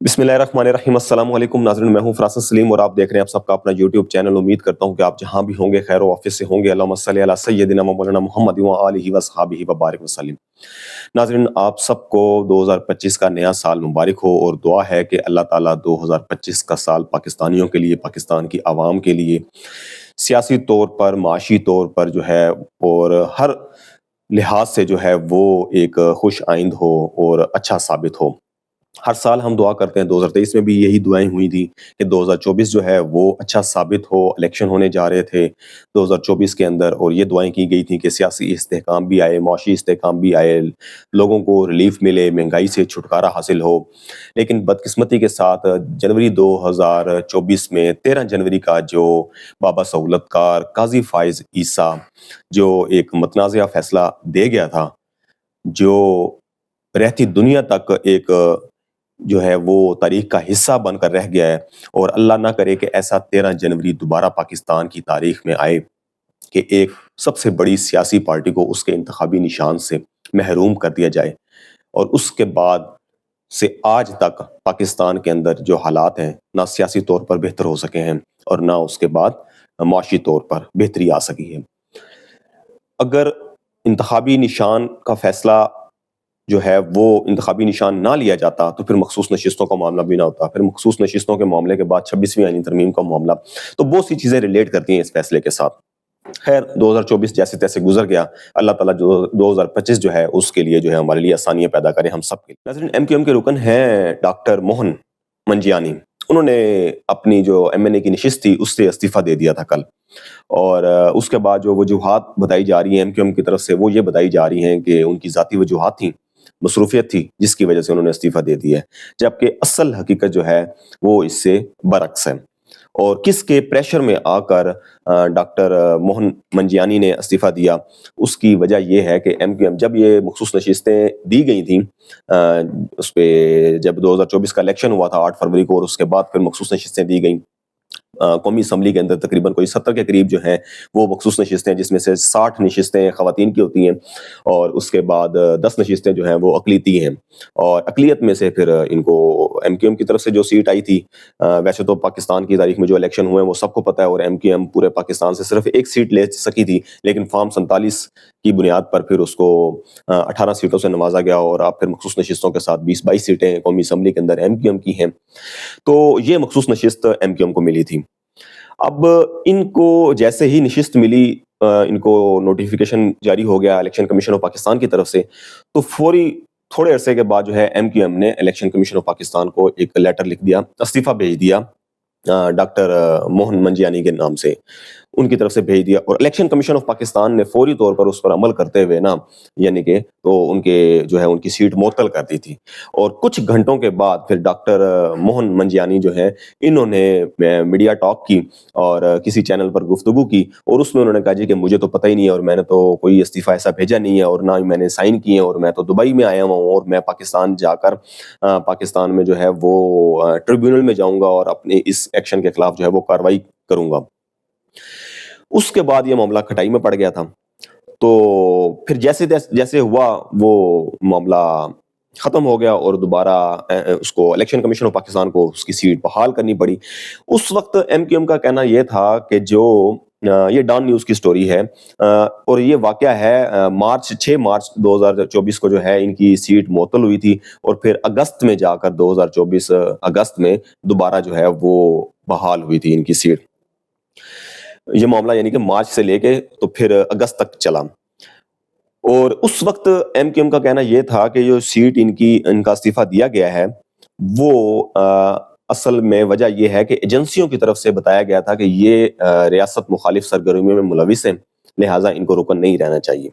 बिस्मिल्लाहिर्रहमानिर्रहीम। अस्सलाम वालेकुम नाज़रीन, मैं हूं फरासत सलीम और आप देख रहे हैं आप सबका अपना यूट्यूब चैनल। उम्मीद करता हूं कि आप जहां भी होंगे खैर ऑफिस से होंगे। अल्लाहुम्मा सल्ली अला सय्यदिना व मौलाना मुहम्मद व आलिहि व अस्हाबिहि व बारिक वसल्लम। नाज़रीन, आप सबको 2025 का नया साल मुबारक हो और दुआ है कि अल्लाह ताला 2025 का साल पाकिस्तानियों के लिए, पाकिस्तान की आवाम के लिए सियासी तौर पर, माशी तौर पर जो है और हर लिहाज से जो है वो एक खुश आइंद हो और अच्छा साबित हो। हर साल हम दुआ करते हैं, 2023 में भी यही दुआएं हुई थी कि 2024 जो है वो अच्छा साबित हो। इलेक्शन होने जा रहे थे 2024 के अंदर और ये दुआएं की गई थी कि सियासी इस्तेहकाम भी आए, मौशी इस्तेहकाम भी आए, लोगों को रिलीफ मिले, महंगाई से छुटकारा हासिल हो। लेकिन बदकिस्मती के साथ जनवरी 2024 में 13 जनवरी का जो बाबा सहूलतकार काजी फाइज ईसा जो एक मतनाज़ा फैसला दे गया था, जो रहती दुनिया तक एक जो है वो तारीख का हिस्सा बनकर रह गया है। और अल्लाह ना करे कि ऐसा 13 जनवरी दोबारा पाकिस्तान की तारीख में आए कि एक सबसे बड़ी सियासी पार्टी को उसके इंतखाबी निशान से महरूम कर दिया जाए और उसके बाद से आज तक पाकिस्तान के अंदर जो हालात हैं, ना सियासी तौर पर बेहतर हो सके हैं और ना उसके बाद माशी तौर पर बेहतरी आ सकी है। अगर इंतखाबी निशान का फैसला जो है वो इंतखाबी निशान ना लिया जाता तो फिर मखसूस नशिस्तों का मामला भी ना होता। फिर मखसूस नशिस्तों के मामले के बाद 26वीं आईनी तरमीम का मामला, तो बहुत सी चीज़ें रिलेट करती हैं इस फैसले के साथ। खैर 2024 जैसे तैसे गुजर गया। अल्लाह ताला जो 2025 जो है उसके लिए जो है हमारे लिए आसानियां पैदा करे हम सब के लिए। नाज़रीन, एमक्यूएम के रुकन हैं डॉक्टर मोहन मंजियानी। उन्होंने अपनी जो एमएनए की नशिस्त थी उससे इस्तीफा दे दिया था कल। और उसके बाद जो वजूहात बताई जा रही हैं एमक्यूएम की तरफ से वो ये बताई जा रही हैं कि उनकी ज़ाती वजूहात थी, मसरूफियत थी जिसकी वजह से उन्होंने इस्तीफा दे दिया है। जबकि असल हकीकत जो है वो इससे बरअक्स है। और किसके प्रेशर में आकर डॉक्टर मोहन मंजियानी ने इस्तीफा दिया, उसकी वजह ये है कि एमक्यूएम जब ये मखसूस नशिस्तें दी गई थी उस पे जब 2024 का इलेक्शन हुआ था 8 फरवरी को और उसके बाद फिर मखसूस नशिस्तें दी गई कौमी असम्बली के अंदर तकरीबन कोई 70 के करीब जो हैं वो मखसूस नशिस्तें, जिसमें से 60 नशिस्तें ख़वातीन की होती हैं और उसके बाद 10 नशिस्तें जो हैं वो अक़लियती हैं। और अक़लियत में से फिर इनको एमक्यूएम की तरफ से जो सीट आई थी, वैसे तो पाकिस्तान की तारीख में जो इलेक्शन हुए हैं वो सबको पता है और एमक्यूएम पूरे पाकिस्तान से सिर्फ एक सीट ले सकी थी, लेकिन फॉर्म 47 की बुनियाद पर फिर उसको 18 सीटों से नवाजा गया और अब फिर मखसूस नशिस्तों के साथ 20-22 सीटें कौमी असम्बली के अंदर एमक्यूएम की हैं। तो ये मखसूस नशिस्त एमक्यूएम को मिली थी। अब इनको जैसे ही नशिस्त मिली, इनको नोटिफिकेशन जारी हो गया इलेक्शन कमीशन ऑफ पाकिस्तान की तरफ से, तो फौरी थोड़े अरसे के बाद जो है एमक्यूएम ने इलेक्शन कमीशन ऑफ पाकिस्तान को एक लेटर लिख दिया, इस्तीफा भेज दिया डॉक्टर मोहन मंजियानी के नाम से उनकी तरफ से भेज दिया। और इलेक्शन कमीशन ऑफ पाकिस्तान ने फौरी तौर पर उस पर अमल करते हुए ना यानी कि तो उनके जो है उनकी सीट मुअत्तल कर दी थी। और कुछ घंटों के बाद फिर डॉक्टर मोहन मंजियानी जो है इन्होंने मीडिया टॉक की और किसी चैनल पर गुफ्तगू की और उसमें उन्होंने कहा जी कि मुझे तो पता ही नहीं है और मैंने तो कोई इस्तीफा ऐसा भेजा नहीं है और ना ही मैंने साइन किए और मैं तो दुबई में आया हुआ हूँ और मैं पाकिस्तान जाकर पाकिस्तान में जो है वो ट्रिब्यूनल में जाऊंगा और अपने इस एक्शन के खिलाफ जो है वो कार्रवाई करूंगा। उसके बाद ये मामला खटाई में पड़ गया था। तो फिर जैसे जैसे हुआ वो मामला खत्म हो गया और दोबारा उसको इलेक्शन कमीशन ऑफ पाकिस्तान को उसकी सीट बहाल करनी पड़ी। उस वक्त एमक्यूएम का कहना यह था कि जो ये डॉन न्यूज़ की स्टोरी है और ये वाकया है 6 मार्च 2024 को जो है इनकी सीट मुअत्तल हुई थी और फिर अगस्त में जाकर 2024 अगस्त में दोबारा जो है वो बहाल हुई थी इनकी सीट। ये मामला यानी कि मार्च से लेके तो फिर अगस्त तक चला। और उस वक्त एमक्यूएम का कहना यह था कि जो सीट इनका इस्तीफा दिया गया है वो असल में वजह यह है कि एजेंसियों की तरफ से बताया गया था कि ये रियासत मुखालिफ सरगर्मियों में मुलविस हैं, लिहाजा इनको रुकन नहीं रहना चाहिए।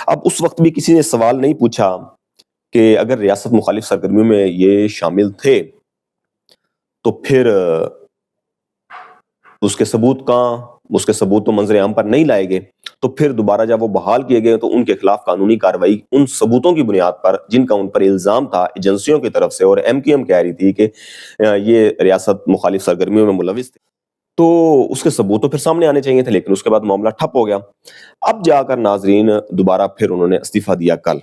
अब उस वक्त भी किसी ने सवाल नहीं पूछा कि अगर रियासत मुखालिफ सरगर्मियों में ये शामिल थे तो फिर उसके सबूत तो मंजर आम पर नहीं लाए गए। तो फिर दोबारा जब वो बहाल किए गए तो उनके खिलाफ कानूनी कार्रवाई उन सबूतों की बुनियाद पर जिनका उन पर इल्जाम था एजेंसियों की तरफ से और एमक्यूएम कह रही थी कि ये रियासत मुखालिफ सरगर्मियों में मुलविस थे, तो उसके सबूत तो फिर सामने आने चाहिए थे, लेकिन उसके बाद मामला ठप हो गया। अब जाकर नाजरीन दोबारा फिर उन्होंने इस्तीफा दिया कल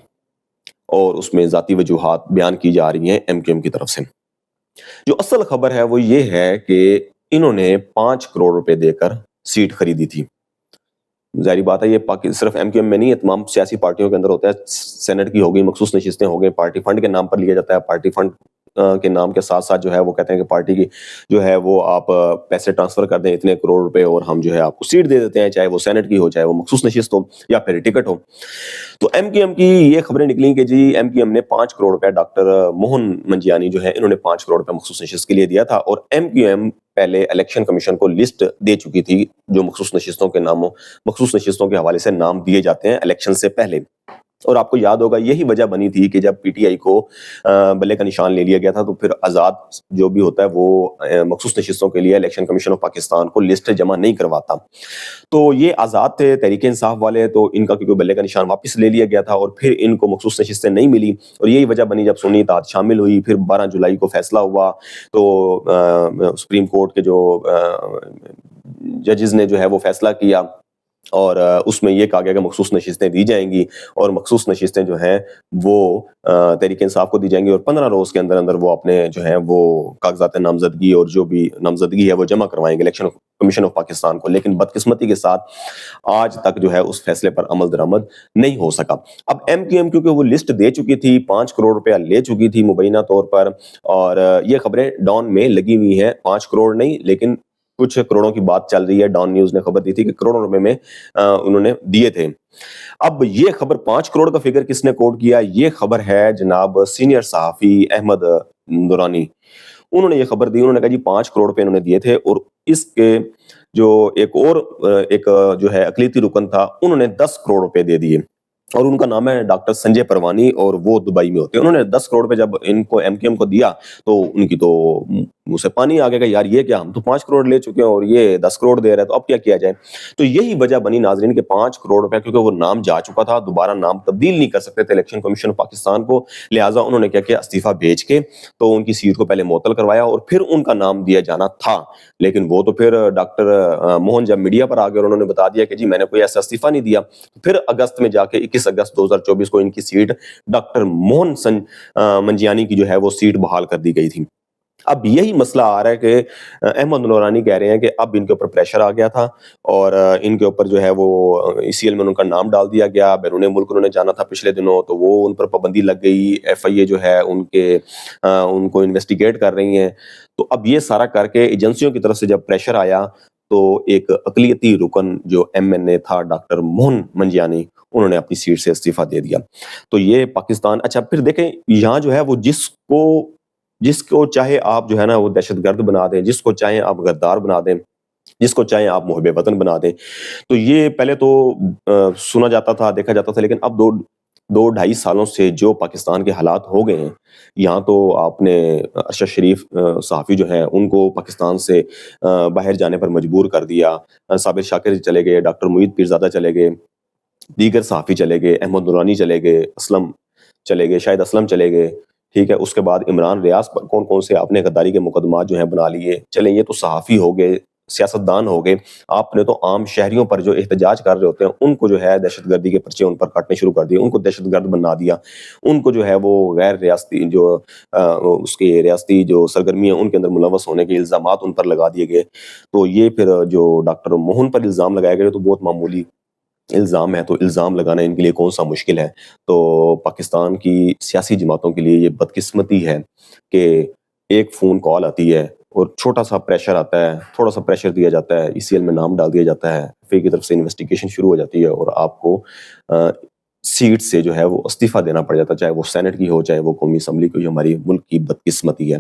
और उसमें जाती वजूहात बयान की जा रही हैं एमक्यूएम की तरफ से। جو اصل خبر ہے وہ یہ ہے کہ انہوں نے 5 کروڑ روپے دے کر سیٹ خریدی تھی. ظاہری بات ہے یہ صرف ایم کیو ایم میں نہیں ہے، تمام سیاسی پارٹیوں کے اندر ہوتا ہے. سینٹ کی ہو گئی، مخصوص نشستیں ہو گئی، پارٹی فنڈ کے نام پر لیا جاتا ہے. پارٹی فنڈ کے نام کے ساتھ ساتھ جو ہے وہ کہتے ہیں کہ پارٹی کی جو ہے وہ آپ پیسے ٹرانسفر کر دیں اتنے کروڑ روپے اور ہم جو ہے آپ کو سیٹ دے دیتے ہیں، چاہے وہ سینٹ کی ہو، چاہے وہ مخصوص نشست ہو یا پھر ٹکٹ ہو. تو ایم کیو ایم کی یہ خبریں نکلیں کہ جی ایم کیو ایم نے 5 کروڑ روپے ڈاکٹر موہن منجیانی جو ہے انہوں نے 5 کروڑ روپے مخصوص نشست کے لیے دیا تھا. اور ایم کیو ایم پہلے الیکشن کمیشن کو لسٹ دے چکی تھی جو مخصوص نشستوں کے ناموں مخصوص نشستوں کے حوالے سے نام دیے جاتے ہیں الیکشن سے پہلے. اور آپ کو یاد ہوگا یہی وجہ بنی تھی کہ جب پی ٹی آئی کو بلے کا نشان لے لیا گیا تھا تو پھر آزاد جو بھی ہوتا ہے وہ مخصوص نشستوں کے لیے الیکشن کمیشن آف پاکستان کو لسٹ جمع نہیں کرواتا. تو یہ آزاد تھے تحریک انصاف والے، تو ان کا کیونکہ بلے کا نشان واپس لے لیا گیا تھا اور پھر ان کو مخصوص نشستیں نہیں ملی. اور یہی وجہ بنی جب سنی اتحاد شامل ہوئی، پھر 12 جولائی کو فیصلہ ہوا تو سپریم کورٹ کے جو ججز نے جو ہے وہ فیصلہ کیا اور اس میں یہ کہا گیا کہ مخصوص نشستیں دی جائیں گی اور مخصوص نشستیں جو ہیں وہ تحریک انصاف کو دی جائیں گی اور 15 روز کے اندر اندر وہ اپنے جو ہیں وہ کاغذات نامزدگی اور جو بھی نامزدگی ہے وہ جمع کروائیں گے الیکشن کمیشن آف پاکستان کو. لیکن بدقسمتی کے ساتھ آج تک جو ہے اس فیصلے پر عمل درآمد نہیں ہو سکا. اب ایم کیو ایم کیونکہ وہ لسٹ دے چکی تھی، 5 کروڑ روپیہ لے چکی تھی مبینہ طور پر، اور یہ خبریں ڈان میں لگی ہوئی ہیں، 5 کروڑ نہیں لیکن کچھ کروڑوں کی بات چل رہی ہے. ڈان نیوز نے خبر دی تھی کہ کروڑوں روپے میں انہوں نے دیے تھے. اب یہ خبر 5 کروڑ کا فگر کس نے کوٹ کیا؟ یہ خبر ہے جناب سینئر صحافی احمد نورانی. انہوں نے یہ خبر دی، انہوں نے کہا جی 5 کروڑ روپے انہوں نے دیے تھے اور اس کے جو ایک جو ہے اقلیتی رکن تھا انہوں نے 10 کروڑ روپے دے دیے اور ان کا نام ہے ڈاکٹر سنجے پروانی اور وہ دبئی میں ہوتے ہیں. انہوں نے 10 کروڑ روپے جب ان کو ایم کیو ایم کو دیا تو ان کی تو منہ سے پانی آ گیا کہ یار یہ کیا، ہم تو 5 کروڑ لے چکے ہیں اور یہ 10 کروڑ دے رہے ہیں، تو اب کیا کیا جائے. تو یہی وجہ بنی ناظرین کہ 5 کروڑ روپے کیونکہ وہ نام جا چکا تھا، دوبارہ نام تبدیل نہیں کر سکتے تھے الیکشن کمیشن آف پاکستان کو، لہٰذا انہوں نے کیا کیا استعفیٰ بھیج کے تو ان کی سیٹ کو پہلے معطل کروایا اور پھر ان کا نام دیا جانا تھا. لیکن وہ تو پھر ڈاکٹر موہن جب میڈیا پر آ گئے اور انہوں نے بتا دیا کہ جی میں نے کوئی ایسا استعفیٰ نہیں دیا، پھر اگست میں جا کے 21 اگست 2024 کو ان کی سیٹ ڈاکٹر موہن منجیانی کی جو ہے وہ سیٹ بحال کر دی گئی تھی. اب یہی مسئلہ آ رہا ہے کہ احمد نورانی کہہ رہے ہیں کہ اب ان کے اوپر پریشر آ گیا تھا اور ان کے اوپر جو ہے وہ ای ایل میں ان کا نام ڈال دیا گیا. بیرون ملک انہوں نے جانا تھا پچھلے دنوں تو وہ ان پر پابندی لگ گئی، ایف آئی اے جو ہے ان کو انویسٹیگیٹ کر رہی ہیں. تو اب یہ سارا کر کے ایجنسیوں کی طرف سے جب پریشر آیا تو ایک اقلیتی رکن جو ایم این اے تھا ڈاکٹر موہن منجیانی، انہوں نے اپنی سیٹ سے استعفیٰ دے دیا. تو یہ پاکستان. اچھا پھر دیکھیں یہاں جو ہے وہ جس کو چاہے آپ جو ہے نا وہ دہشت گرد بنا دیں، جس کو چاہیں آپ غدار بنا دیں، جس کو چاہیں آپ محب وطن بنا دیں. تو یہ پہلے تو سنا جاتا تھا، دیکھا جاتا تھا، لیکن اب دو ڈھائی سالوں سے جو پاکستان کے حالات ہو گئے ہیں، یہاں تو آپ نے ارشد شریف صحافی جو ہیں ان کو پاکستان سے باہر جانے پر مجبور کر دیا. صابر شاکر چلے گئے، ڈاکٹر معید پیرزادہ چلے گئے، دیگر صحافی چلے گئے، احمد نورانی چلے گئے، اسلم چلے گئے، شاہد اسلم چلے گئے. ٹھیک ہے، اس کے بعد عمران ریاض پر کون سے آپ نے غداری کے مقدمات جو ہیں بنا لیے. چلیں یہ تو صحافی ہو گئے، سیاستدان ہو گئے. آپ نے تو عام شہریوں پر جو احتجاج کر رہے ہوتے ہیں ان کو جو ہے دہشت گردی کے پرچے ان پر کاٹنے شروع کر دیے، ان کو دہشت گرد بنا دیا، ان کو جو ہے وہ غیر ریاستی جو اس کے ریاستی جو سرگرمیاں ان کے اندر ملوث ہونے کے الزامات ان پر لگا دیے گئے. تو یہ پھر جو ڈاکٹر موہن پر الزام لگائے گئے تو بہت معمولی الزام ہے، تو الزام لگانا ان کے لیے کون سا مشکل ہے. تو پاکستان کی سیاسی جماعتوں کے لیے یہ بدقسمتی ہے کہ ایک فون کال آتی ہے اور چھوٹا سا پریشر آتا ہے، تھوڑا سا پریشر دیا جاتا ہے، ای سی ایل میں نام ڈال دیا جاتا ہے، ایف کی طرف سے انویسٹیگیشن شروع ہو جاتی ہے اور آپ کو سیٹ سے جو ہے وہ استعفیٰ دینا پڑ جاتا ہے، چاہے وہ سینٹ کی ہو چاہے وہ قومی اسمبلی کی ہو. ہماری ملک کی بدقسمتی ہے.